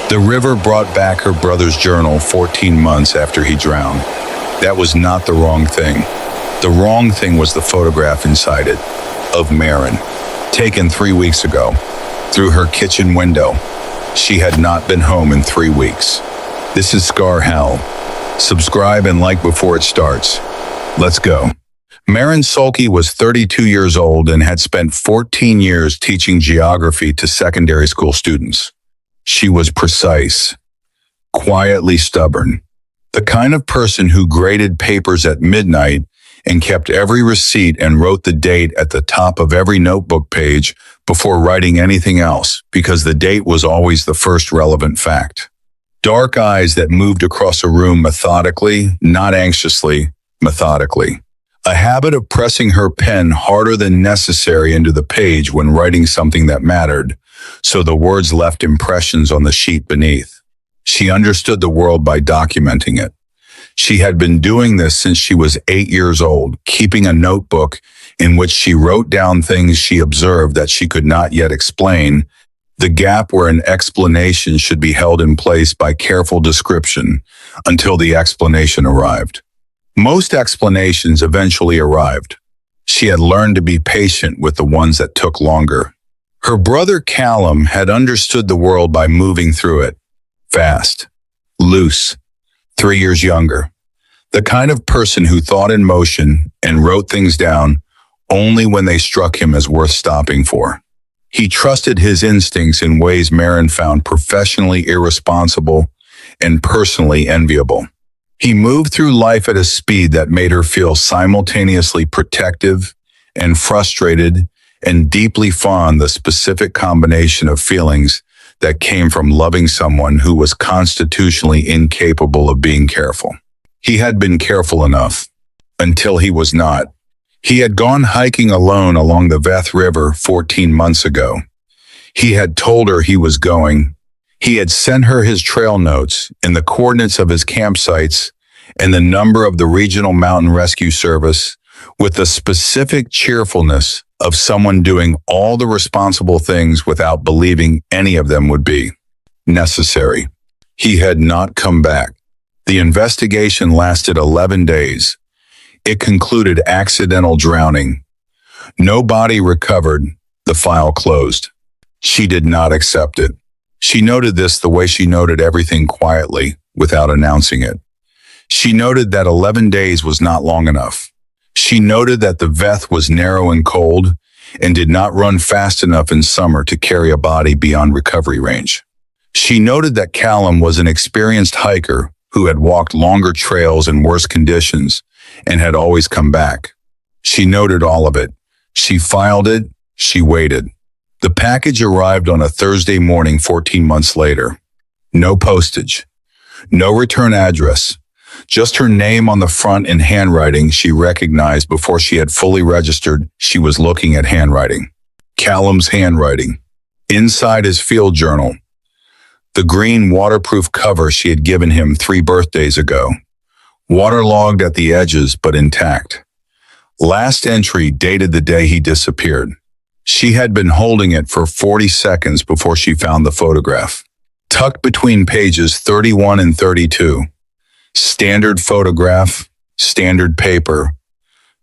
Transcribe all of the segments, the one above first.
The river brought back her brother's journal 14 months after he drowned. That was not the wrong thing. The wrong thing was the photograph inside it, of Maren, taken 3 weeks ago, through her kitchen window. She had not been home in 3 weeks. This is Scar Howl. Subscribe and like before it starts. Let's go. Maren Sulky was 32 years old and had spent 14 years teaching geography to secondary school students. She was precise, quietly stubborn, the kind of person who graded papers at midnight and kept every receipt and wrote the date at the top of every notebook page before writing anything else, because the date was always the first relevant fact. Dark eyes that moved across a room methodically, not anxiously, methodically. A habit of pressing her pen harder than necessary into the page when writing something that mattered, so the words left impressions on the sheet beneath. She understood the world by documenting it. She had been doing this since she was 8 years old, keeping a notebook in which she wrote down things she observed that she could not yet explain, the gap where an explanation should be held in place by careful description until the explanation arrived. Most explanations eventually arrived. She had learned to be patient with the ones that took longer. Her brother Callum had understood the world by moving through it. Fast. Loose. 3 years younger. The kind of person who thought in motion and wrote things down only when they struck him as worth stopping for. He trusted his instincts in ways Maren found professionally irresponsible and personally enviable. He moved through life at a speed that made her feel simultaneously protective and frustrated and deeply fond, the specific combination of feelings that came from loving someone who was constitutionally incapable of being careful. He had been careful enough, until he was not. He had gone hiking alone along the Veth River 14 months ago. He had told her he was going. He had sent her his trail notes and the coordinates of his campsites and the number of the Regional Mountain Rescue Service with the specific cheerfulness of someone doing all the responsible things without believing any of them would be necessary. He had not come back. The investigation lasted 11 days. It concluded accidental drowning. No body recovered. The file closed. She did not accept it. She noted this the way she noted everything quietly, without announcing it. She noted that 11 days was not long enough. She noted that the Veth was narrow and cold and did not run fast enough in summer to carry a body beyond recovery range. She noted that Callum was an experienced hiker who had walked longer trails in worse conditions and had always come back. She noted all of it. She filed it. She waited. The package arrived on a Thursday morning 14 months later. No postage. No return address. Just her name on the front in handwriting she recognized before she had fully registered she was looking at handwriting. Callum's handwriting. Inside his field journal. The green waterproof cover she had given him 3 birthdays ago. Waterlogged at the edges but intact. Last entry dated the day he disappeared. She had been holding it for 40 seconds before she found the photograph. Tucked between pages 31 and 32. Standard photograph, standard paper,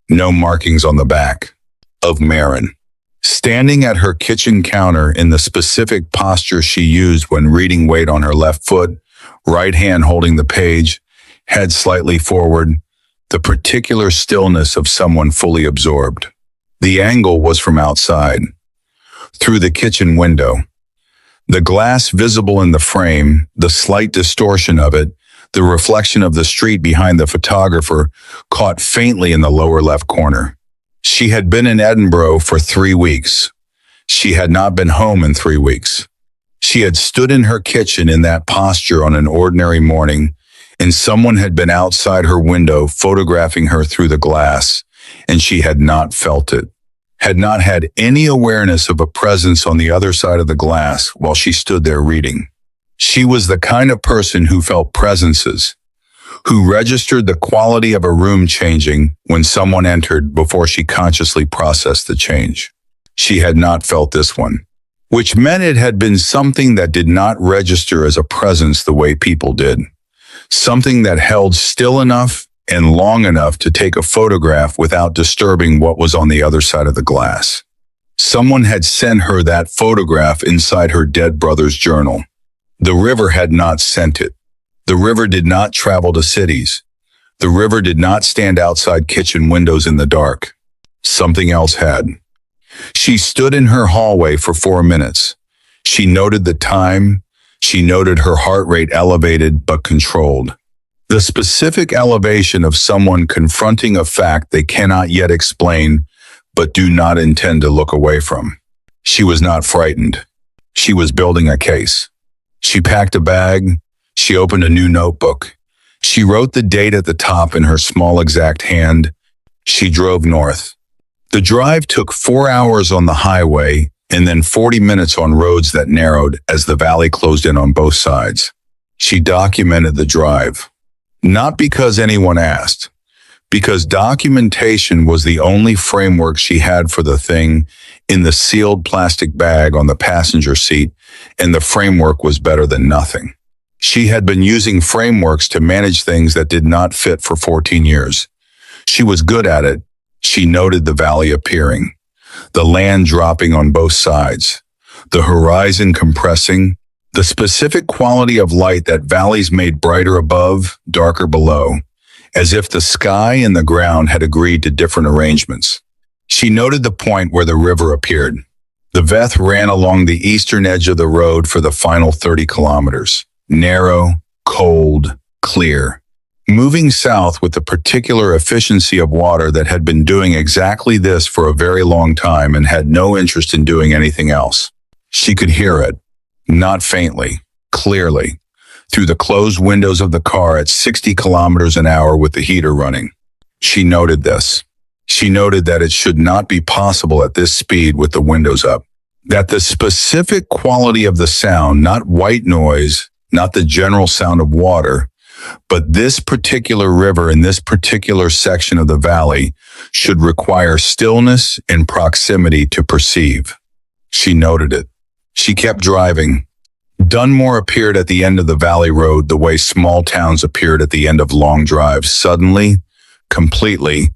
no markings on the back. Of Maren. Standing at her kitchen counter in the specific posture she used when reading weight on her left foot, right hand holding the page, head slightly forward, the particular stillness of someone fully absorbed. The angle was from outside, through the kitchen window. The glass visible in the frame, the slight distortion of it, the reflection of the street behind the photographer caught faintly in the lower left corner. She had been in Edinburgh for 3 weeks. She had not been home in 3 weeks. She had stood in her kitchen in that posture on an ordinary morning, and someone had been outside her window photographing her through the glass, and she had not felt it, had not had any awareness of a presence on the other side of the glass while she stood there reading. She was the kind of person who felt presences, who registered the quality of a room changing when someone entered before she consciously processed the change. She had not felt this one. which meant it had been something that did not register as a presence the way people did. Something that held still enough and long enough to take a photograph without disturbing what was on the other side of the glass. Someone had sent her that photograph inside her dead brother's journal. The river had not sent it. The river did not travel to cities. The river did not stand outside kitchen windows in the dark. Something else had. She stood in her hallway for 4 minutes. She noted the time. She noted her heart rate elevated but controlled. The specific elevation of someone confronting a fact they cannot yet explain but do not intend to look away from. She was not frightened. She was building a case. She packed a bag. She opened a new notebook. She wrote the date at the top in her small exact hand. She drove north. The drive took 4 hours on the highway and then 40 minutes on roads that narrowed as the valley closed in on both sides. She documented the drive. Not because anyone asked, because documentation was the only framework she had for the thing in the sealed plastic bag on the passenger seat, and the framework was better than nothing. She had been using frameworks to manage things that did not fit for 14 years. She was good at it. She noted the valley appearing, the land dropping on both sides, the horizon compressing, the specific quality of light that valleys made brighter above, darker below, as if the sky and the ground had agreed to different arrangements. She noted the point where the river appeared. The Veth ran along the eastern edge of the road for the final 30 kilometers. Narrow, cold, clear. Moving south with the particular efficiency of water that had been doing exactly this for a very long time and had no interest in doing anything else. She could hear it, not faintly, clearly, through the closed windows of the car at 60 kilometers an hour with the heater running. She noted this. She noted that it should not be possible at this speed with the windows up. That the specific quality of the sound, not white noise, not the general sound of water, but this particular river in this particular section of the valley should require stillness and proximity to perceive. She noted it. She kept driving. Dunnmore appeared at the end of the valley road the way small towns appeared at the end of long drives, suddenly, completely,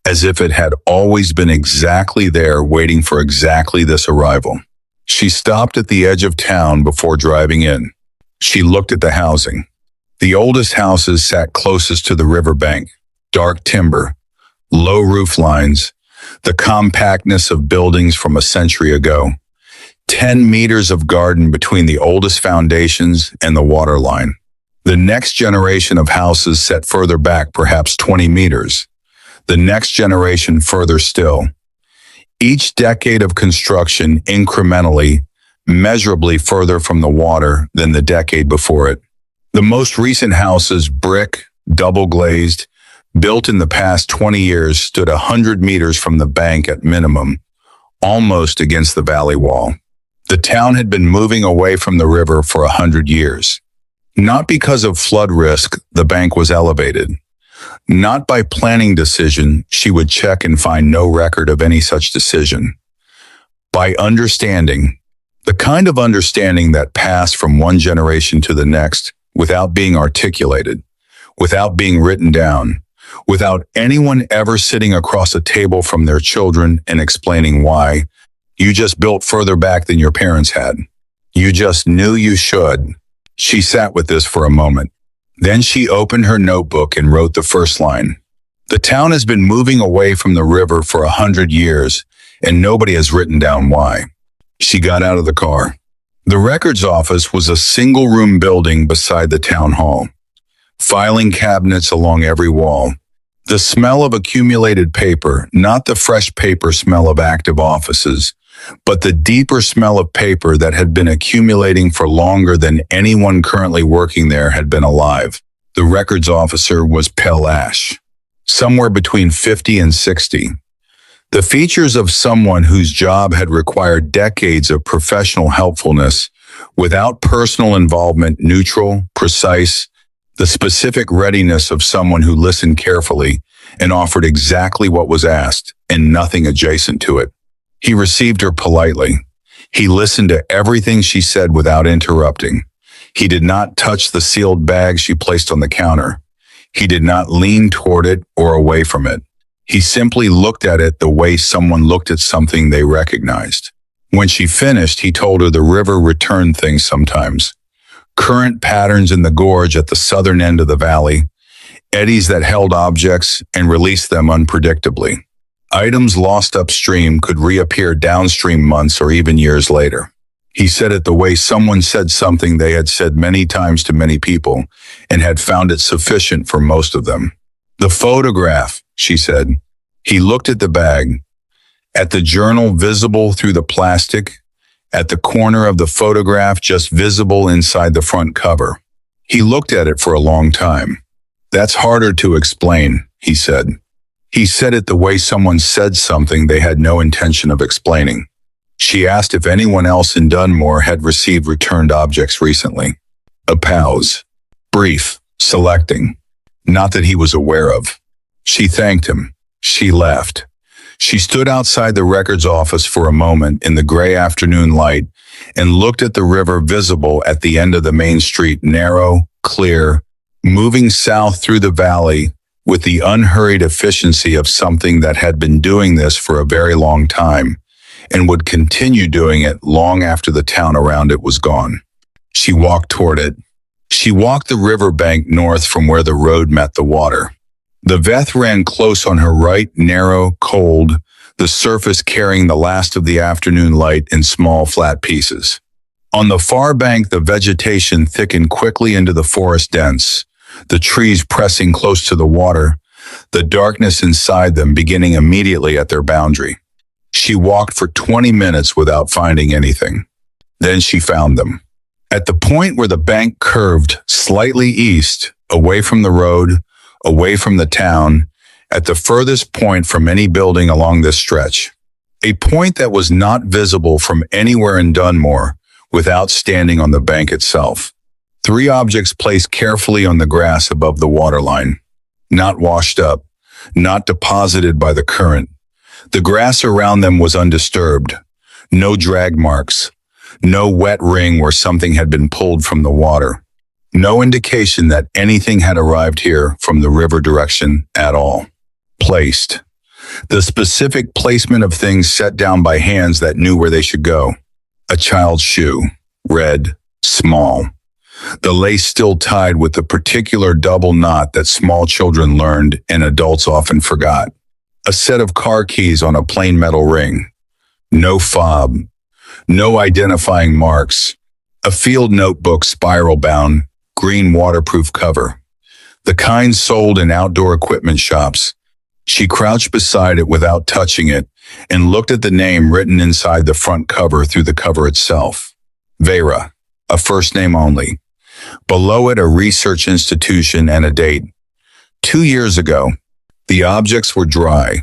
as if it had always been exactly there waiting for exactly this arrival. She stopped at the edge of town before driving in. She looked at the housing. The oldest houses sat closest to the riverbank, dark timber, low roof lines, the compactness of buildings from a century ago. 10 meters of garden between the oldest foundations and the water line. The next generation of houses set further back, perhaps 20 meters. The next generation further still. Each decade of construction incrementally, measurably further from the water than the decade before it. The most recent houses, brick, double-glazed, built in the past 20 years, stood 100 meters from the bank at minimum, almost against the valley wall. The town had been moving away from the river for 100 years. Not because of flood risk, the bank was elevated. Not by planning decision, she would check and find no record of any such decision. By understanding, the kind of understanding that passed from one generation to the next without being articulated, without being written down, without anyone ever sitting across a table from their children and explaining why. You just built further back than your parents had. You just knew you should. She sat with this for a moment. Then she opened her notebook and wrote the first line. The town has been moving away from the river for 100 years, and nobody has written down why. She got out of the car. The records office was a single-room building beside the town hall. Filing cabinets along every wall. The smell of accumulated paper, not the fresh paper smell of active offices, but the deeper smell of paper that had been accumulating for longer than anyone currently working there had been alive. The records officer was pale ash, somewhere between 50 and 60. The features of someone whose job had required decades of professional helpfulness, without personal involvement, neutral, precise, the specific readiness of someone who listened carefully and offered exactly what was asked and nothing adjacent to it. He received her politely. He listened to everything she said without interrupting. He did not touch the sealed bag she placed on the counter. He did not lean toward it or away from it. He simply looked at it the way someone looked at something they recognized. When she finished, he told her the river returned things sometimes. Current patterns in the gorge at the southern end of the valley, eddies that held objects and released them unpredictably. Items lost upstream could reappear downstream months or even years later. He said it the way someone said something they had said many times to many people and had found it sufficient for most of them. The photograph, she said. He looked at the bag, at the journal visible through the plastic, at the corner of the photograph just visible inside the front cover. He looked at it for a long time. That's harder to explain, he said. He said it the way someone said something they had no intention of explaining. She asked if anyone else in Dunnmore had received returned objects recently. A pause. Brief. Selecting. Not that he was aware of. She thanked him. She left. She stood outside the records office for a moment in the gray afternoon light and looked at the river visible at the end of the main street, narrow, clear, moving south through the valley with the unhurried efficiency of something that had been doing this for a very long time and would continue doing it long after the town around it was gone. She walked toward it. She walked the river bank north from where the road met the water. The Veth ran close on her right, narrow, cold, the surface carrying the last of the afternoon light in small, flat pieces. On the far bank, the vegetation thickened quickly into the forest dense, the trees pressing close to the water, the darkness inside them beginning immediately at their boundary. She walked for 20 minutes without finding anything. Then she found them. At the point where the bank curved slightly east, away from the road, away from the town, at the furthest point from any building along this stretch. A point that was not visible from anywhere in Dunnmore without standing on the bank itself. 3 objects placed carefully on the grass above the waterline. Not washed up, not deposited by the current. The grass around them was undisturbed. No drag marks. No wet ring where something had been pulled from the water. No indication that anything had arrived here from the river direction at all. Placed. The specific placement of things set down by hands that knew where they should go. A child's shoe. Red. Small. The lace still tied with the particular double knot that small children learned and adults often forgot. A set of car keys on a plain metal ring. No fob. No identifying marks. A field notebook spiral-bound, green waterproof cover. The kind sold in outdoor equipment shops. She crouched beside it without touching it and looked at the name written inside the front cover through the cover itself. Vera, a first name only. Below it, a research institution and a date. 2 years ago. The objects were dry.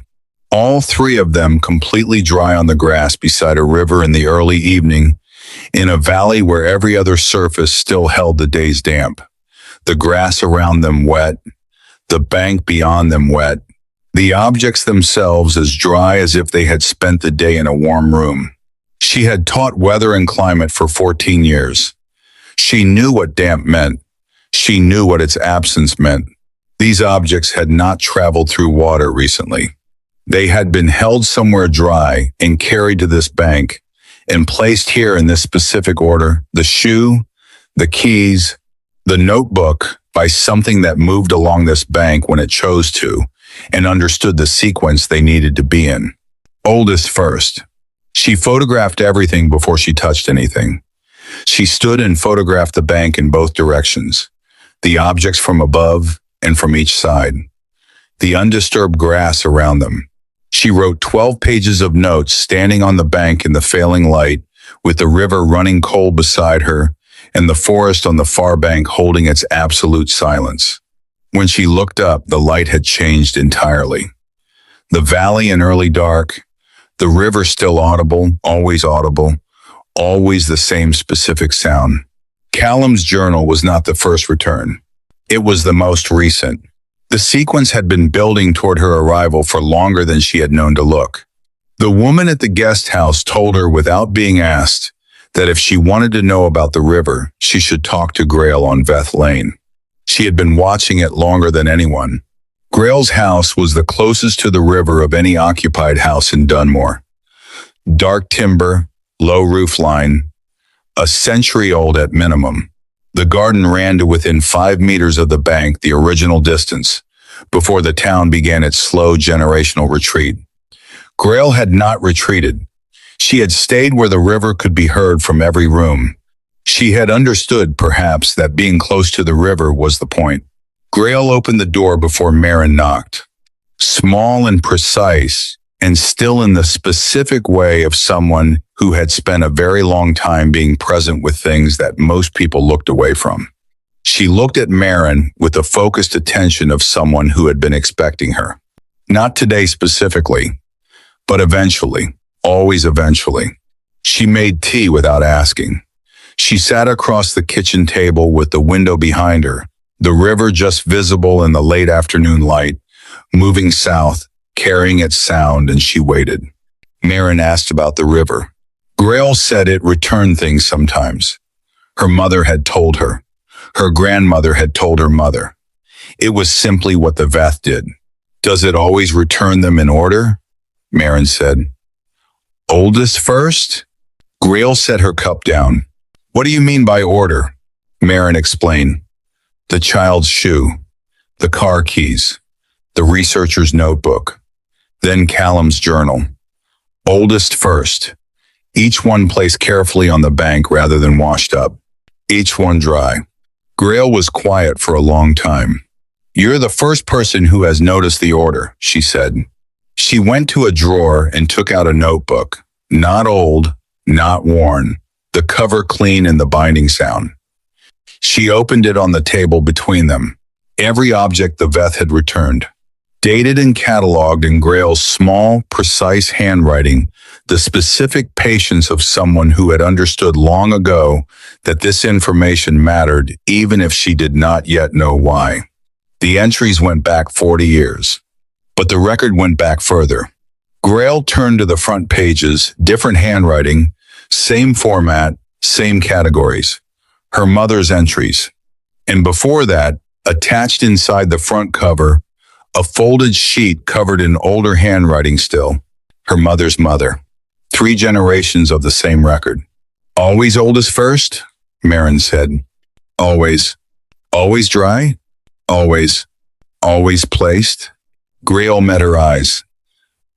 All 3 of them completely dry on the grass beside a river in the early evening, in a valley where every other surface still held the day's damp. The grass around them wet, the bank beyond them wet, the objects themselves as dry as if they had spent the day in a warm room. She had taught weather and climate for 14 years. She knew what damp meant. She knew what its absence meant. These objects had not traveled through water recently. They had been held somewhere dry and carried to this bank and placed here in this specific order: the shoe, the keys, the notebook, by something that moved along this bank when it chose to and understood the sequence they needed to be in. Oldest first. She photographed everything before she touched anything. She stood and photographed the bank in both directions, the objects from above and from each side, the undisturbed grass around them. She wrote 12 pages of notes standing on the bank in the failing light, with the river running cold beside her and the forest on the far bank holding its absolute silence. When she looked up, the light had changed entirely. The valley in early dark, the river still audible, always the same specific sound. Callum's journal was not the first return. It was the most recent. The sequence had been building toward her arrival for longer than she had known to look. The woman at the guest house told her without being asked that if she wanted to know about the river, she should talk to Grael on Veth Lane. She had been watching it longer than anyone. Grael's house was the closest to the river of any occupied house in Dunnmore. Dark timber, low roof line, a century old at minimum. The garden ran to within 5 meters of the bank, the original distance, before the town began its slow generational retreat. Grael had not retreated. She had stayed where the river could be heard from every room. She had understood, perhaps, that being close to the river was the point. Grael opened the door before Maren knocked. Small and precise, and still in the specific way of someone who had spent a very long time being present with things that most people looked away from. She looked at Maren with the focused attention of someone who had been expecting her. Not today specifically, but eventually, always eventually. She made tea without asking. She sat across the kitchen table with the window behind her, the river just visible in the late afternoon light, moving south, carrying its sound, and she waited. Maren asked about the river. Grael said it returned things sometimes. Her mother had told her. Her grandmother had told her mother. It was simply what the Veth did. Does it always return them in order? Maren said. Oldest first? Grael set her cup down. What do you mean by order? Maren explained. The child's shoe, the car keys, the researcher's notebook, then Callum's journal. Oldest first. Each one placed carefully on the bank rather than washed up. Each one dry. Grael was quiet for a long time. You're the first person who has noticed the order, she said. She went to a drawer and took out a notebook. Not old, not worn. The cover clean and the binding sound. She opened it on the table between them. Every object the Veth had returned. Dated and cataloged in Grael's small, precise handwriting, the specific patience of someone who had understood long ago that this information mattered even if she did not yet know why. The entries went back 40 years. But the record went back further. Grael turned to the front pages, different handwriting, same format, same categories. Her mother's entries. And before that, attached inside the front cover, a folded sheet covered in older handwriting still. Her mother's mother. 3 generations of the same record. Always oldest first? Maren said. Always. Always dry? Always. Always placed? Grael met her eyes.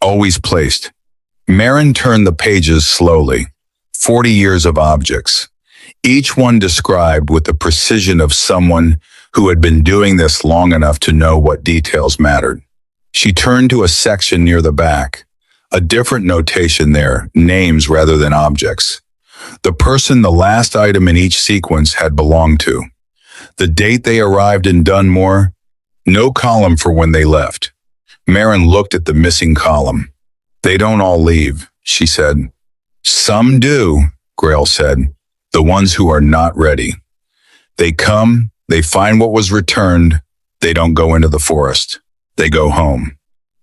Always placed. Maren turned the pages slowly. 40 years of objects. Each one described with the precision of someone who had been doing this long enough to know what details mattered. She turned to a section near the back. A different notation there, names rather than objects. The person the last item in each sequence had belonged to. The date they arrived in Dunnmore, no column for when they left. Maren looked at the missing column. They don't all leave, she said. Some do, Grael said. The ones who are not ready. They come, they find what was returned, they don't go into the forest. They go home.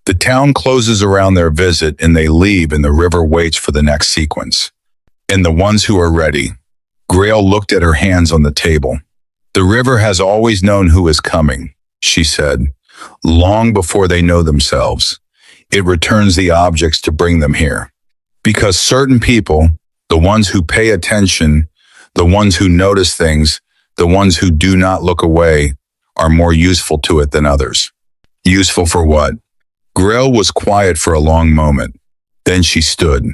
The town closes around their visit and they leave and the river waits for the next sequence. And the ones who are ready. Grael looked at her hands on the table. The river has always known who is coming, she said, long before they know themselves. It returns the objects to bring them here. Because certain people, the ones who pay attention, the ones who notice things, the ones who do not look away, are more useful to it than others. Useful for what? Grael was quiet for a long moment. Then she stood.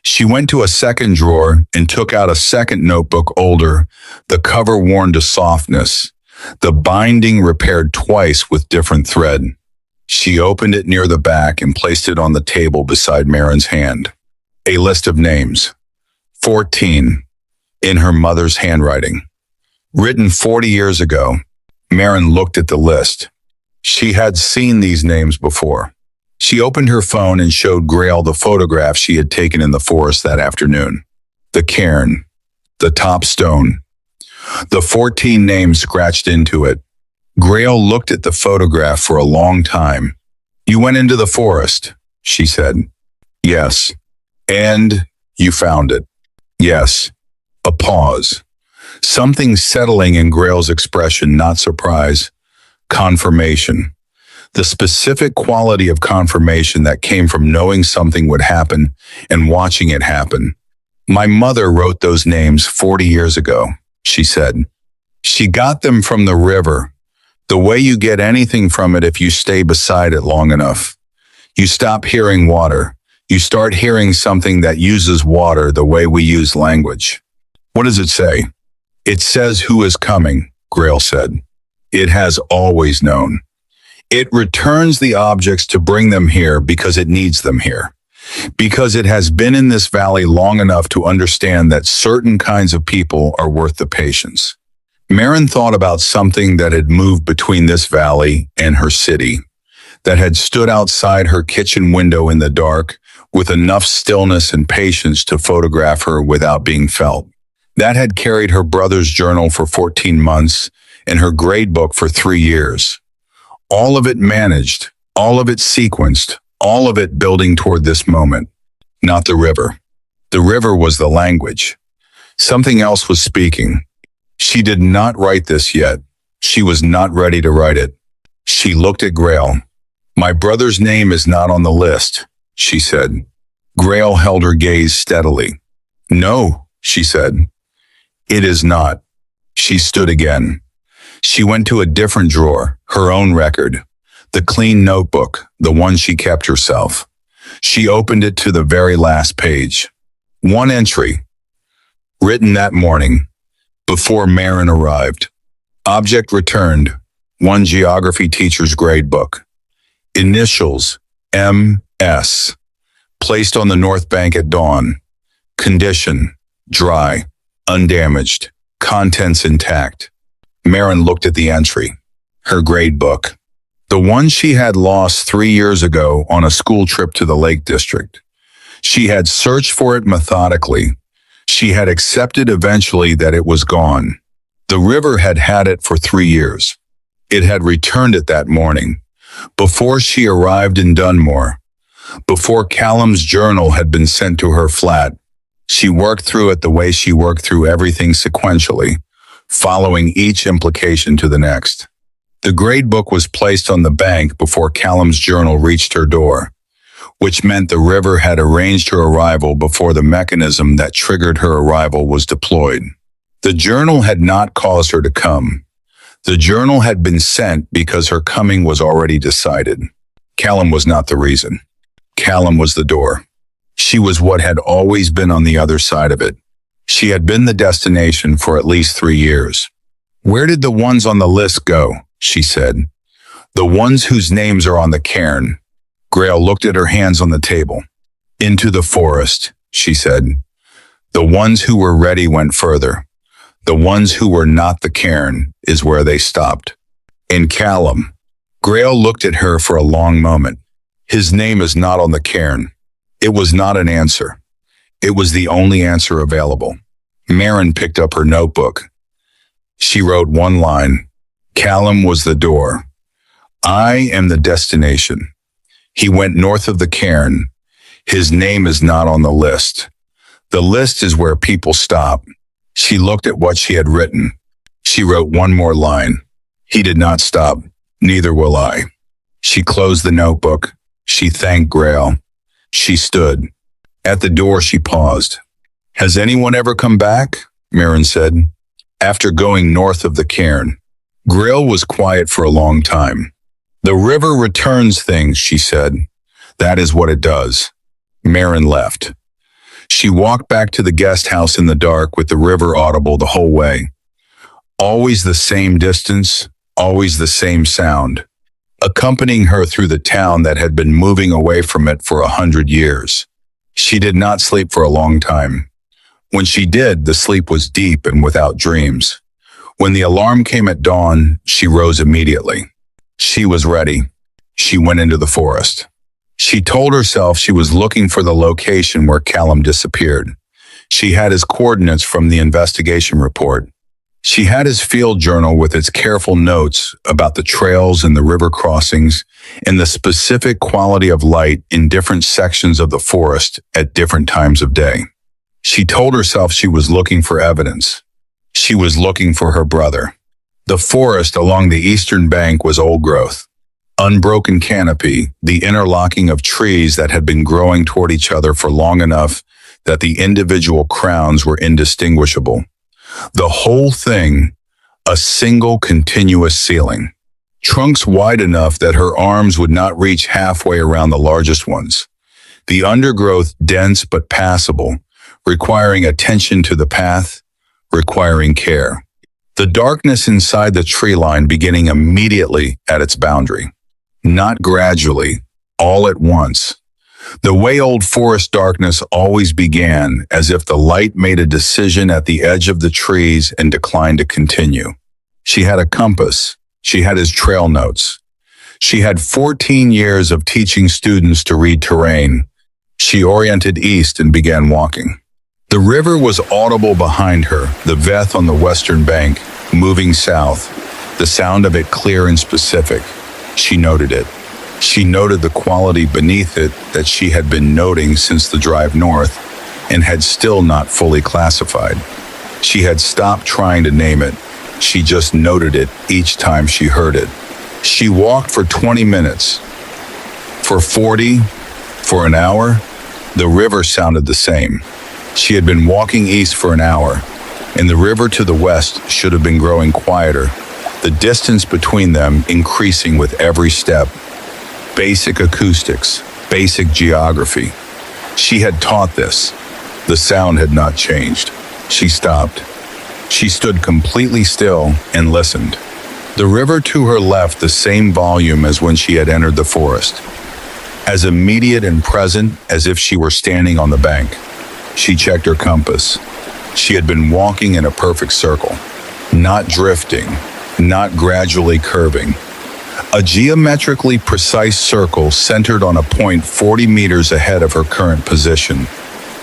She went to a second drawer and took out a second notebook older, the cover worn to softness, the binding repaired twice with different thread. She opened it near the back and placed it on the table beside Maren's hand. A list of names. 14. In her mother's handwriting. Written 40 years ago. Maren looked at the list. She had seen these names before. She opened her phone and showed Grael the photograph she had taken in the forest that afternoon. The cairn. The top stone. The 14 names scratched into it. Grael looked at the photograph for a long time. You went into the forest, she said. Yes. And you found it. Yes. A pause. Something settling in Grael's expression, not surprise. Confirmation. The specific quality of confirmation that came from knowing something would happen and watching it happen. My mother wrote those names 40 years ago, she said. She got them from the river, the way you get anything from it if you stay beside it long enough. You stop hearing water. You start hearing something that uses water the way we use language. What does it say? It says who is coming, Grael said. It has always known. It returns the objects to bring them here because it needs them here. Because it has been in this valley long enough to understand that certain kinds of people are worth the patience. Maren thought about something that had moved between this valley and her city, that had stood outside her kitchen window in the dark with enough stillness and patience to photograph her without being felt. That had carried her brother's journal for 14 months and her grade book for 3 years. All of it managed, all of it sequenced, all of it building toward this moment. Not the river. The river was the language. Something else was speaking. She did not write this yet. She was not ready to write it. She looked at Grael. My brother's name is not on the list, she said. Grael held her gaze steadily. No, she said. It is not. She stood again. She went to a different drawer, her own record, the clean notebook, the one she kept herself. She opened it to the very last page. One entry, written that morning, before Maren arrived. Object returned, one geography teacher's grade book. Initials, M.S., placed on the north bank at dawn. Condition, dry, undamaged, contents intact. Maren looked at the entry, her grade book, the one she had lost 3 years ago on a school trip to the Lake District. She had searched for it methodically. She had accepted eventually that it was gone. The river had had it for 3 years. It had returned it that morning, before she arrived in Dunnmore, before Callum's journal had been sent to her flat. She worked through it the way she worked through everything sequentially, following each implication to the next. The grade book was placed on the bank before Callum's journal reached her door, which meant the river had arranged her arrival before the mechanism that triggered her arrival was deployed. The journal had not caused her to come. The journal had been sent because her coming was already decided. Callum was not the reason. Callum was the door. She was what had always been on the other side of it. She had been the destination for at least 3 years. Where did the ones on the list go? She said. The ones whose names are on the cairn. Grael looked at her hands on the table. Into the forest, she said. The ones who were ready went further. The ones who were not the cairn is where they stopped. And Callum. Grael looked at her for a long moment. His name is not on the cairn. It was not an answer. It was the only answer available. Maren picked up her notebook. She wrote one line. Callum was the door. I am the destination. He went north of the cairn. His name is not on the list. The list is where people stop. She looked at what she had written. She wrote one more line. He did not stop. Neither will I. She closed the notebook. She thanked Grael. She stood. At the door, she paused. Has anyone ever come back? Maren said. After going north of the cairn. Grael was quiet for a long time. The river returns things, she said. That is what it does. Maren left. She walked back to the guest house in the dark with the river audible the whole way. Always the same distance, always the same sound, accompanying her through the town that had been moving away from it for 100 years. She did not sleep for a long time. When she did, the sleep was deep and without dreams. When the alarm came at dawn, she rose immediately. She was ready. She went into the forest. She told herself she was looking for the location where Callum disappeared. She had his coordinates from the investigation report. She had his field journal with its careful notes about the trails and the river crossings and the specific quality of light in different sections of the forest at different times of day. She told herself she was looking for evidence. She was looking for her brother. The forest along the eastern bank was old growth. Unbroken canopy, the interlocking of trees that had been growing toward each other for long enough that the individual crowns were indistinguishable. The whole thing, a single continuous ceiling. Trunks wide enough that her arms would not reach halfway around the largest ones. The undergrowth dense but passable, requiring attention to the path, requiring care. The darkness inside the tree line beginning immediately at its boundary. Not gradually, all at once. The way old forest darkness always began, as if the light made a decision at the edge of the trees and declined to continue. She had a compass. She had his trail notes. She had 14 years of teaching students to read terrain. She oriented east and began walking. The river was audible behind her, the Veth on the western bank, moving south, the sound of it clear and specific. She noted it. She noted the quality beneath it that she had been noting since the drive north and had still not fully classified. She had stopped trying to name it. She just noted it each time she heard it. She walked for 20 minutes. For 40, for an hour, the river sounded the same. She had been walking east for an hour, and the river to the west should have been growing quieter, the distance between them increasing with every step. Basic acoustics, basic geography. She had taught this. The sound had not changed. She stopped. She stood completely still and listened. The river to her left the same volume as when she had entered the forest. As immediate and present as if she were standing on the bank. She checked her compass. She had been walking in a perfect circle. Not drifting, not gradually curving. A geometrically precise circle centered on a point 40 meters ahead of her current position.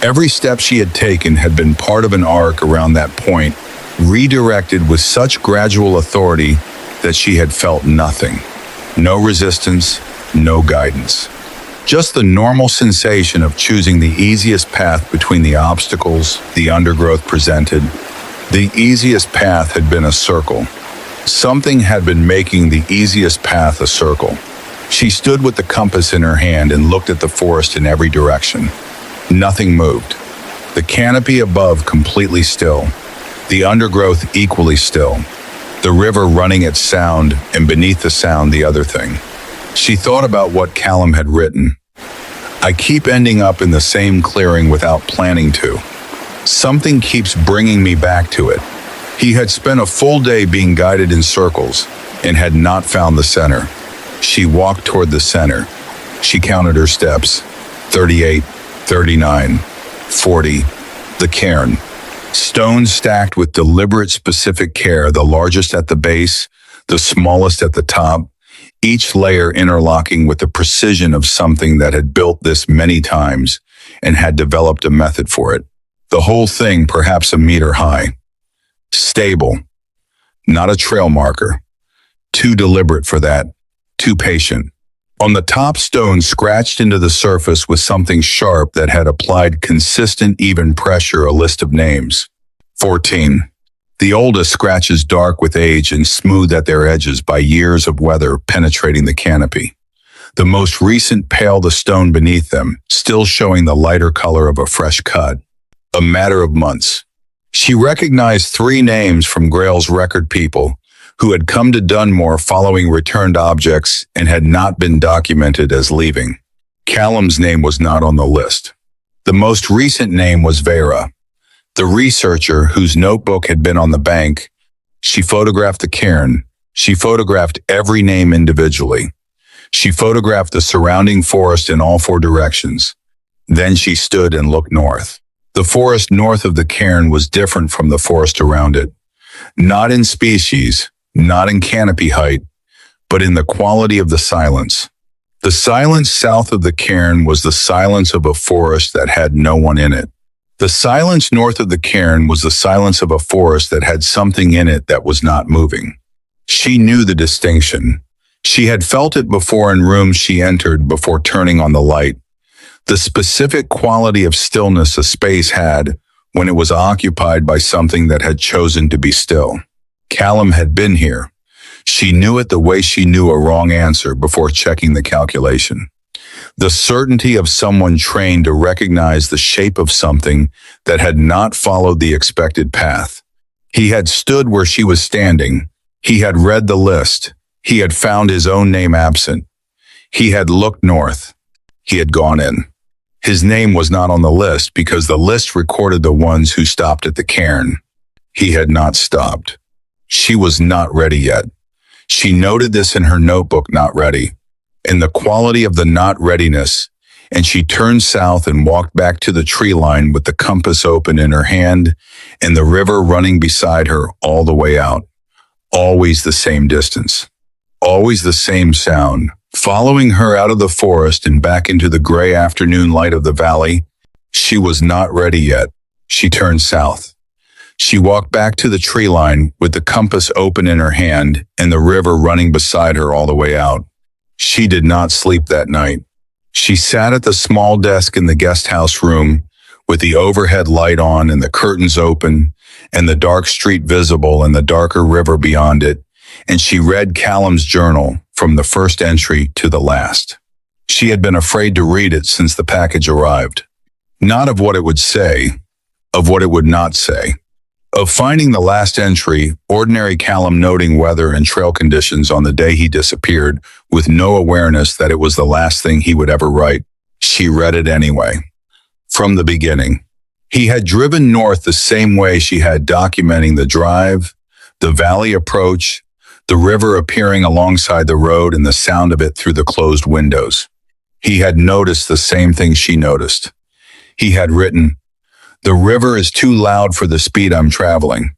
Every step she had taken had been part of an arc around that point, redirected with such gradual authority that she had felt nothing. No resistance, no guidance. Just the normal sensation of choosing the easiest path between the obstacles the undergrowth presented. The easiest path had been a circle. Something had been making the easiest path a circle. She stood with the compass in her hand and looked at the forest in every direction. Nothing moved. The canopy above completely still. The undergrowth equally still. The river running its sound, and beneath the sound the other thing. She thought about what Callum had written. I keep ending up in the same clearing without planning to. Something keeps bringing me back to it. He had spent a full day being guided in circles and had not found the center. She walked toward the center. She counted her steps. 38, 39, 40. The cairn. Stones stacked with deliberate specific care, the largest at the base, the smallest at the top, each layer interlocking with the precision of something that had built this many times and had developed a method for it. The whole thing perhaps a meter high. Stable, not a trail marker. Too deliberate for that, too patient. On the top stone scratched into the surface was something sharp that had applied consistent even pressure, a list of names. 14. The oldest scratches dark with age and smooth at their edges by years of weather penetrating the canopy. The most recent pale the stone beneath them, still showing the lighter color of a fresh cut. A matter of months. She recognized 3 names from Grael's record people who had come to Dunnmore following returned objects and had not been documented as leaving. Callum's name was not on the list. The most recent name was Vera, the researcher whose notebook had been on the bank. She photographed the cairn. She photographed every name individually. She photographed the surrounding forest in all 4 directions. Then she stood and looked north. The forest north of the cairn was different from the forest around it. Not in species, not in canopy height, but in the quality of the silence. The silence south of the cairn was the silence of a forest that had no one in it. The silence north of the cairn was the silence of a forest that had something in it that was not moving. She knew the distinction. She had felt it before in rooms she entered before turning on the light. The specific quality of stillness a space had when it was occupied by something that had chosen to be still. Callum had been here. She knew it the way she knew a wrong answer before checking the calculation. The certainty of someone trained to recognize the shape of something that had not followed the expected path. He had stood where she was standing. He had read the list. He had found his own name absent. He had looked north. He had gone in. His name was not on the list because the list recorded the ones who stopped at the cairn. He had not stopped. She was not ready yet. She noted this in her notebook, not ready, in the quality of the not readiness, and she turned south and walked back to the tree line with the compass open in her hand and the river running beside her all the way out. Always the same distance. Always the same sound, following her out of the forest and back into the gray afternoon light of the valley. She was not ready yet. She turned south. She walked back to the tree line with the compass open in her hand and the river running beside her all the way out. She did not sleep that night. She sat at the small desk in the guest house room with the overhead light on and the curtains open and the dark street visible and the darker river beyond it, and she read Callum's journal from the first entry to the last. She had been afraid to read it since the package arrived. Not of what it would say, of what it would not say. Of finding the last entry, ordinary Callum noting weather and trail conditions on the day he disappeared with no awareness that it was the last thing he would ever write. She read it anyway. From the beginning. He had driven north the same way she had, documenting the drive, the valley approach, the river appearing alongside the road and the sound of it through the closed windows. He had noticed the same thing she noticed. He had written, "The river is too loud for the speed I'm traveling.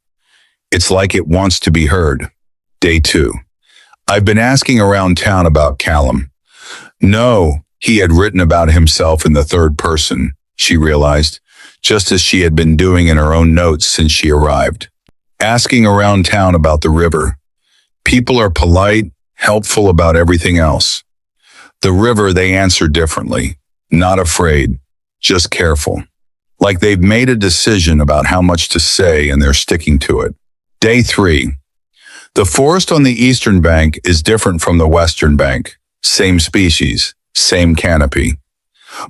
It's like it wants to be heard." Day 2. I've been asking around town about Callum. No, he had written about himself in the third person, she realized, just as she had been doing in her own notes since she arrived. Asking around town about the river. People are polite, helpful about everything else. The river, they answer differently. Not afraid, just careful. Like they've made a decision about how much to say and they're sticking to it. Day 3. The forest on the eastern bank is different from the western bank. Same species, same canopy.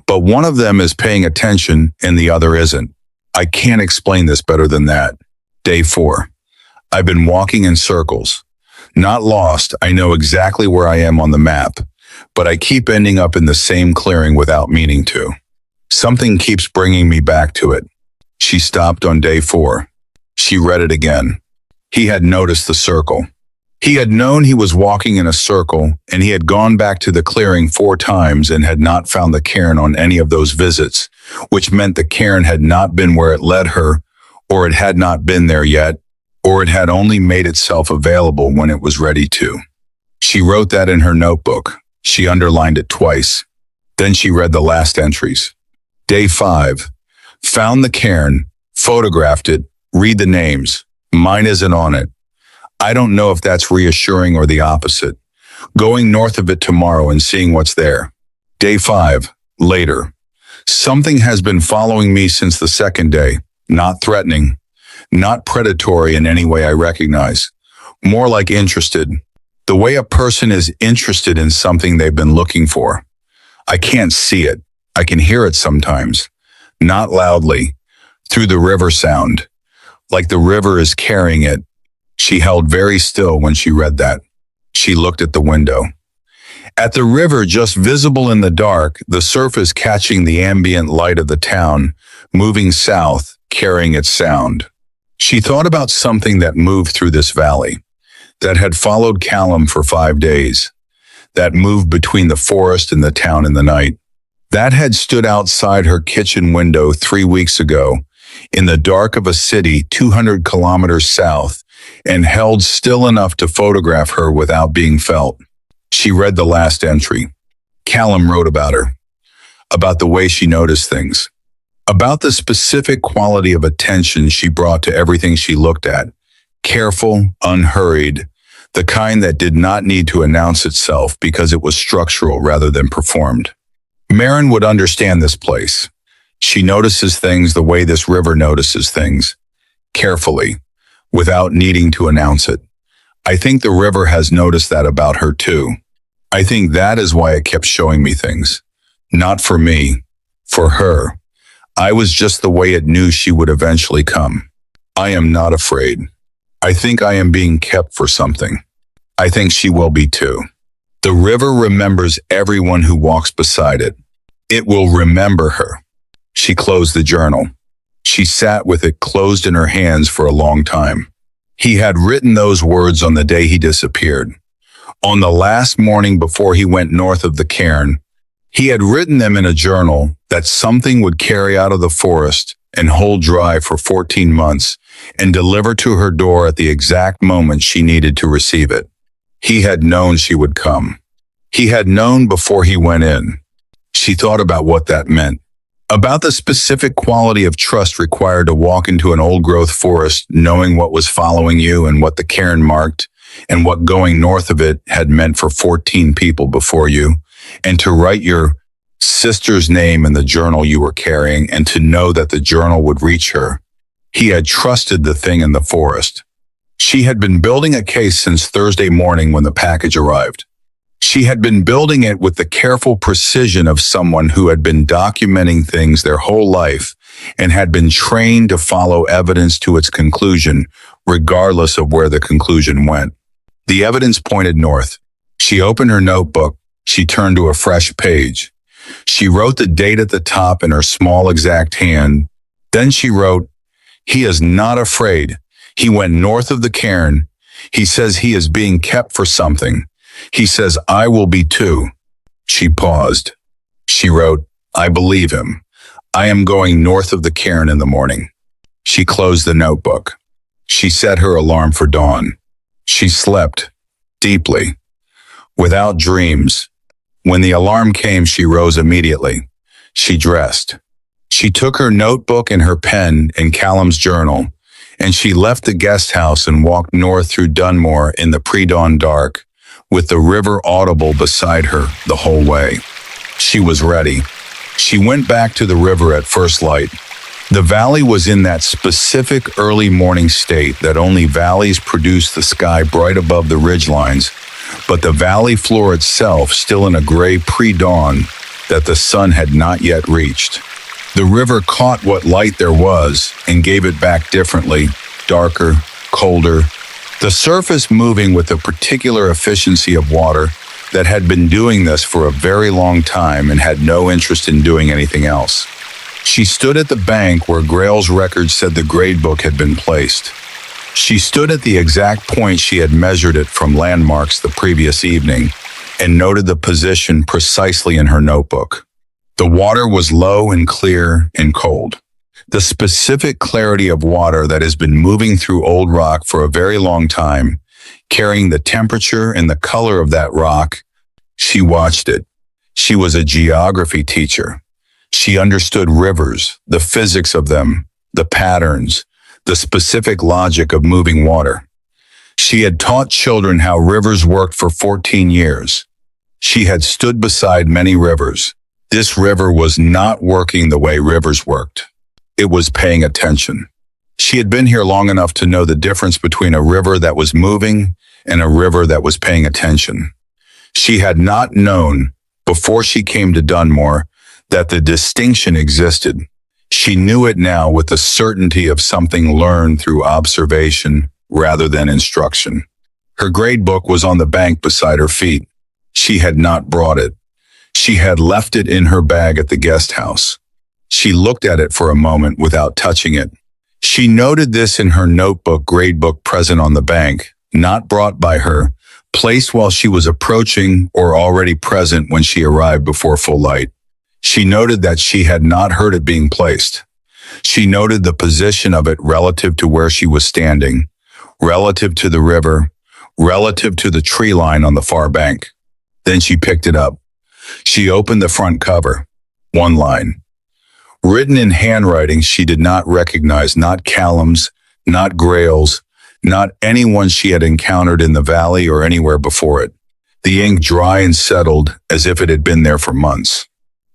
But one of them is paying attention and the other isn't. I can't explain this better than that. Day 4. I've been walking in circles. Not lost, I know exactly where I am on the map, but I keep ending up in the same clearing without meaning to. Something keeps bringing me back to it. She stopped on day 4. She read it again. He had noticed the circle. He had known he was walking in a circle, and he had gone back to the clearing 4 times and had not found the cairn on any of those visits, which meant the cairn had not been where it led her, or it had not been there yet, or it had only made itself available when it was ready to. She wrote that in her notebook. She underlined it twice. Then she read the last entries. Day 5. Found the cairn, photographed it, read the names. Mine isn't on it. I don't know if that's reassuring or the opposite. Going north of it tomorrow and seeing what's there. Day 5. Later. Something has been following me since the second day. Not threatening. Not predatory in any way I recognize. More like interested. The way a person is interested in something they've been looking for. I can't see it. I can hear it sometimes. Not loudly. Through the river sound. Like the river is carrying it. She held very still when she read that. She looked at the window. At the river, just visible in the dark, the surface catching the ambient light of the town, moving south, carrying its sound. She thought about something that moved through this valley, that had followed Callum for 5 days, that moved between the forest and the town in the night, that had stood outside her kitchen window 3 weeks ago, in the dark of a city 200 kilometers south, and held still enough to photograph her without being felt. She read the last entry. Callum wrote about her, about the way she noticed things, about the specific quality of attention she brought to everything she looked at. Careful, unhurried, the kind that did not need to announce itself because it was structural rather than performed. Maren would understand this place. She notices things the way this river notices things, carefully, without needing to announce it. I think the river has noticed that about her too. I think that is why it kept showing me things. Not for me, for her. I was just the way it knew she would eventually come. I am not afraid. I think I am being kept for something. I think she will be too. The river remembers everyone who walks beside it. It will remember her. She closed the journal. She sat with it closed in her hands for a long time. He had written those words on the day he disappeared. On the last morning before he went north of the cairn, he had written them in a journal that something would carry out of the forest and hold dry for 14 months and deliver to her door at the exact moment she needed to receive it. He had known she would come. He had known before he went in. She thought about what that meant, about the specific quality of trust required to walk into an old-growth forest knowing what was following you and what the cairn marked and what going north of it had meant for 14 people before you, and to write your sister's name in the journal you were carrying and to know that the journal would reach her. He had trusted the thing in the forest. She had been building a case since Thursday morning when the package arrived. She had been building it with the careful precision of someone who had been documenting things their whole life and had been trained to follow evidence to its conclusion, regardless of where the conclusion went. The evidence pointed north. She opened her notebook. She turned to a fresh page. She wrote the date at the top in her small exact hand. Then she wrote, "He is not afraid. He went north of the cairn. He says he is being kept for something. He says I will be too." She paused. She wrote, "I believe him. I am going north of the cairn in the morning." She closed the notebook. She set her alarm for dawn. She slept deeply, without dreams. When the alarm came, she rose immediately. She dressed. She took her notebook and her pen and Callum's journal, and she left the guest house and walked north through Dunnmore in the pre-dawn dark, with the river audible beside her the whole way. She was ready. She went back to the river at first light. The valley was in that specific early morning state that only valleys produce, the sky bright above the ridgelines, but the valley floor itself still in a gray pre-dawn that the sun had not yet reached. The river caught what light there was and gave it back differently, darker, colder, the surface moving with a particular efficiency of water that had been doing this for a very long time and had no interest in doing anything else. She stood at the bank where Grael's record said the grade book had been placed. She stood at the exact point she had measured it from landmarks the previous evening and noted the position precisely in her notebook. The water was low and clear and cold. The specific clarity of water that has been moving through old rock for a very long time, carrying the temperature and the color of that rock. She watched it. She was a geography teacher. She understood rivers, the physics of them, the patterns, the specific logic of moving water. She had taught children how rivers worked for 14 years. She had stood beside many rivers. This river was not working the way rivers worked. It was paying attention. She had been here long enough to know the difference between a river that was moving and a river that was paying attention. She had not known, before she came to Dunnmore, that the distinction existed. She knew it now with the certainty of something learned through observation rather than instruction. Her grade book was on the bank beside her feet. She had not brought it. She had left it in her bag at the guest house. She looked at it for a moment without touching it. She noted this in her notebook, grade book present on the bank, not brought by her, placed while she was approaching or already present when she arrived before full light. She noted that she had not heard it being placed. She noted the position of it relative to where she was standing, relative to the river, relative to the tree line on the far bank. Then she picked it up. She opened the front cover. One line. written in handwriting she did not recognize, not Callum's, not Grael's, not anyone she had encountered in the valley or anywhere before it. The ink dry and settled as if it had been there for months.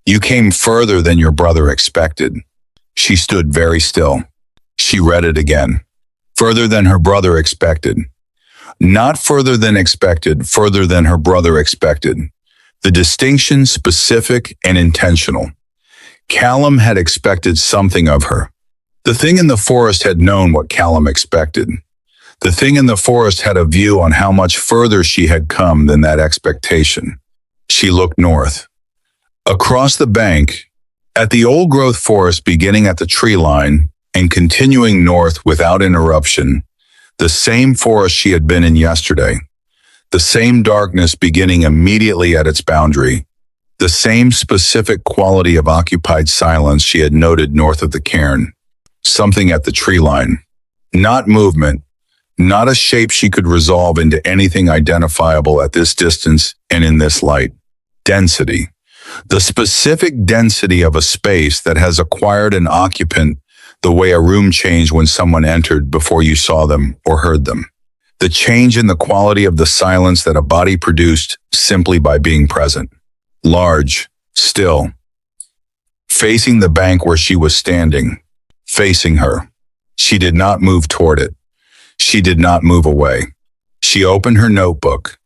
You came further than your brother expected. She stood very still. She read it again. Further than her brother expected. Not further than expected, further than her brother expected. The distinction specific and intentional. Callum had expected something of her. The thing in the forest had known what Callum expected. The thing in the forest had a view on how much further she had come than that expectation. She looked north. Across the bank, at the old-growth forest beginning at the tree line and continuing north without interruption, the same forest she had been in yesterday, the same darkness beginning immediately at its boundary, the same specific quality of occupied silence she had noted north of the cairn. Something at the tree line. Not movement, not a shape she could resolve into anything identifiable at this distance and in this light. Density. The specific density of a space that has acquired an occupant the way a room changed when someone entered before you saw them or heard them. The change in the quality of the silence that a body produced simply by being present. Large, still. Facing the bank where she was standing. Facing her. She did not move toward it. She did not move away. She opened her notebook.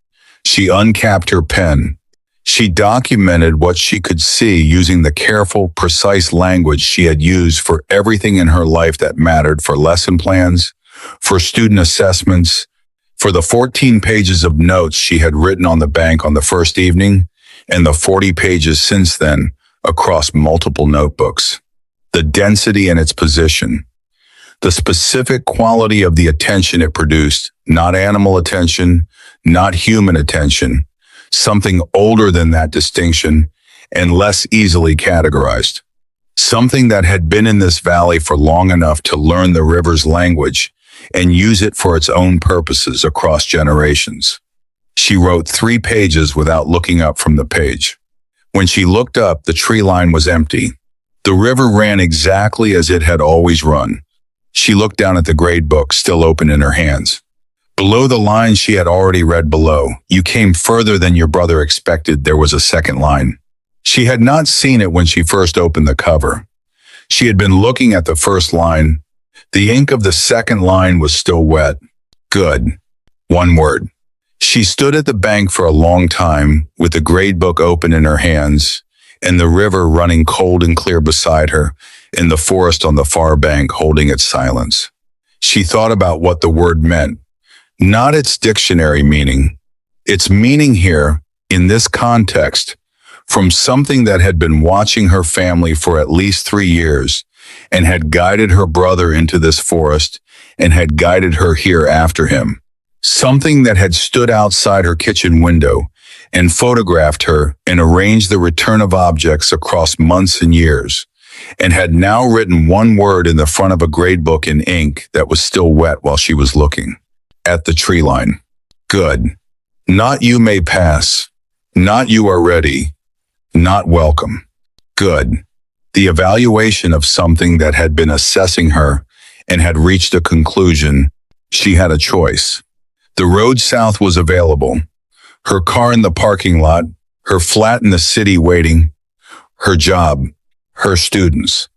She uncapped her pen. She documented what she could see using the careful, precise language she had used for everything in her life that mattered, for lesson plans, for student assessments, for the 14 pages of notes she had written on the bank on the first evening, and the 40 pages since then across multiple notebooks. The density and its position. The specific quality of the attention it produced, not animal attention, not human attention, something older than that distinction and less easily categorized. Something that had been in this valley for long enough to learn the river's language and use it for its own purposes across generations. She wrote 3 pages without looking up from the page. When she looked up, the tree line was empty. The river ran exactly as it had always run. She looked down at the grade book still open in her hands. Below the line she had already read below, "You came further than your brother expected," there was a second line. She had not seen it when she first opened the cover. She had been looking at the first line. The ink of the second line was still wet. Good. One word. She stood at the bank for a long time, with the grade book open in her hands, and the river running cold and clear beside her, and the forest on the far bank holding its silence. She thought about what the word meant, not its dictionary meaning. Its meaning here, in this context, from something that had been watching her family for at least 3 years, and had guided her brother into this forest, and had guided her here after him. Something that had stood outside her kitchen window, and photographed her, and arranged the return of objects across months and years, and had now written one word in the front of a grade book in ink that was still wet while she was looking. At the tree line. Good. Not you may pass. Not you are ready. Not welcome. Good. The evaluation of something that had been assessing her and had reached a conclusion. She had a choice. The road south was available. Her car in the parking lot, her flat in the city waiting, her job, her students.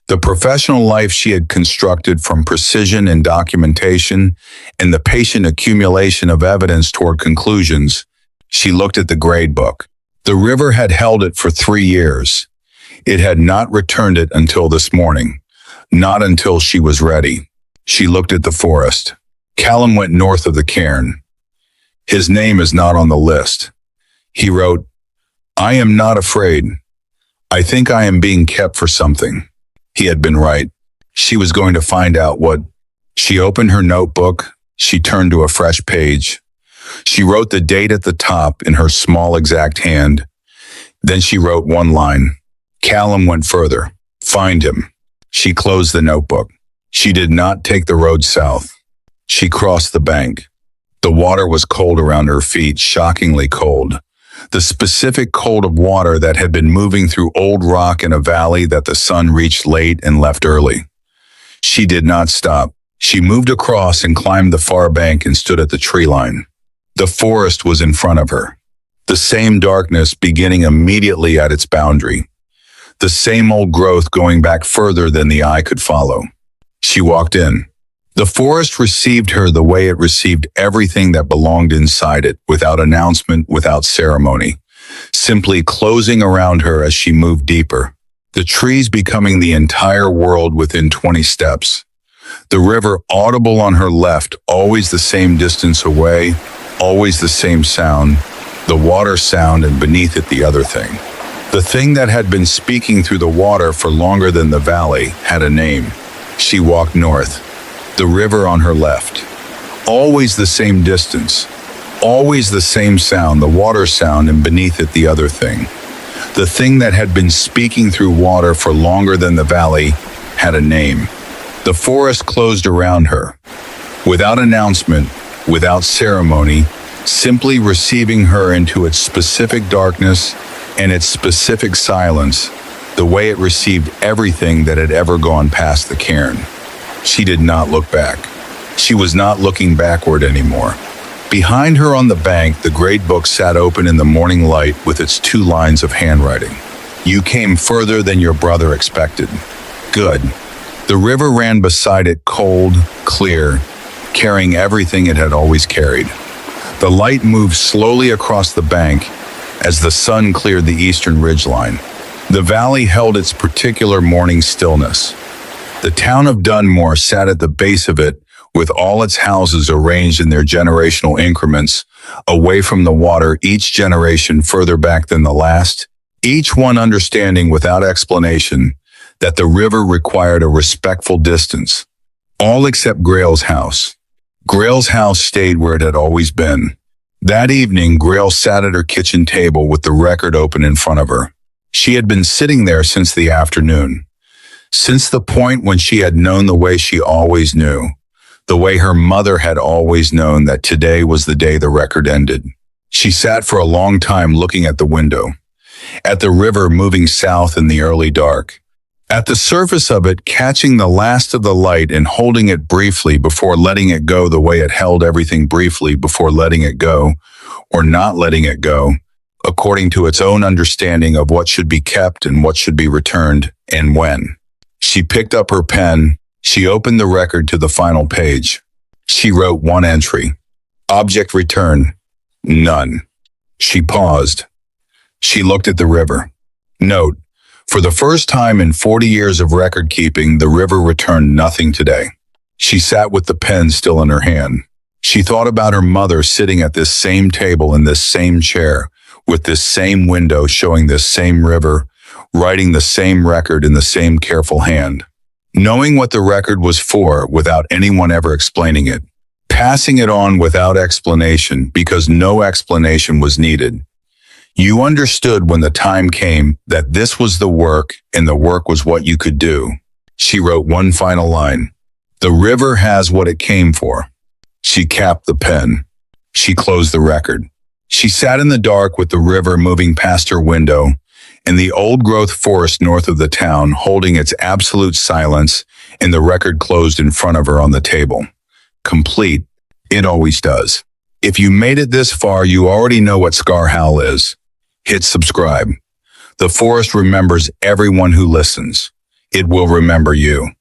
The professional life she had constructed from precision and documentation and the patient accumulation of evidence toward conclusions. She looked at the grade book. The river had held it for 3 years. It had not returned it until this morning, not until she was ready. She looked at the forest. Callum went north of the cairn. His name is not on the list. He wrote, "I am not afraid. I think I am being kept for something." He had been right. She was going to find out what. She opened her notebook. She turned to a fresh page. She wrote the date at the top in her small exact hand. Then she wrote one line. Callum went further. Find him. She closed the notebook. She did not take the road south. She crossed the bank. The water was cold around her feet, shockingly cold. The specific cold of water that had been moving through old rock in a valley that the sun reached late and left early. She did not stop. She moved across and climbed the far bank and stood at the tree line. The forest was in front of her. The same darkness beginning immediately at its boundary. The same old growth going back further than the eye could follow. She walked in. The forest received her the way it received everything that belonged inside it, without announcement, without ceremony, simply closing around her as she moved deeper, the trees becoming the entire world within 20 steps. The river audible on her left, always the same distance away, always the same sound, the water sound, and beneath it the other thing. The thing that had been speaking through the water for longer than the valley had a name. She walked north. The river on her left. Always the same distance. Always the same sound, the water sound, and beneath it the other thing. The thing that had been speaking through water for longer than the valley had a name. The forest closed around her. Without announcement, without ceremony, simply receiving her into its specific darkness and its specific silence, the way it received everything that had ever gone past the cairn. She did not look back. She was not looking backward anymore. Behind her on the bank, the great book sat open in the morning light with its 2 lines of handwriting. You came further than your brother expected. Good. The river ran beside it, cold, clear, carrying everything it had always carried. The light moved slowly across the bank as the sun cleared the eastern ridgeline. The valley held its particular morning stillness. The town of Dunnmore sat at the base of it, with all its houses arranged in their generational increments, away from the water, each generation further back than the last, each one understanding without explanation that the river required a respectful distance. All except Grael's house. Grael's house stayed where it had always been. That evening, Grael sat at her kitchen table with the record open in front of her. She had been sitting there since the afternoon. Since the point when she had known the way she always knew, the way her mother had always known that today was the day the record ended. She sat for a long time looking at the window, at the river moving south in the early dark, at the surface of it catching the last of the light and holding it briefly before letting it go the way it held everything briefly before letting it go, or not letting it go, according to its own understanding of what should be kept and what should be returned, and when. She picked up her pen. She opened the record to the final page. She wrote 1 entry. Object return. None. She paused. She looked at the river. Note: for the first time in 40 years of record keeping, the river returned nothing today. She sat with the pen still in her hand. She thought about her mother sitting at this same table in this same chair, with this same window showing this same river, writing the same record in the same careful hand, knowing what the record was for without anyone ever explaining it, passing it on without explanation because no explanation was needed. You understood when the time came that this was the work and the work was what you could do. She wrote 1 final line. The river has what it came for. She capped the pen. She closed the record. She sat in the dark with the river moving past her window, in the old-growth forest north of the town, holding its absolute silence, and the record closed in front of her on the table. Complete. It always does. If you made it this far, you already know what Scar Howl is. Hit subscribe. The forest remembers everyone who listens. It will remember you.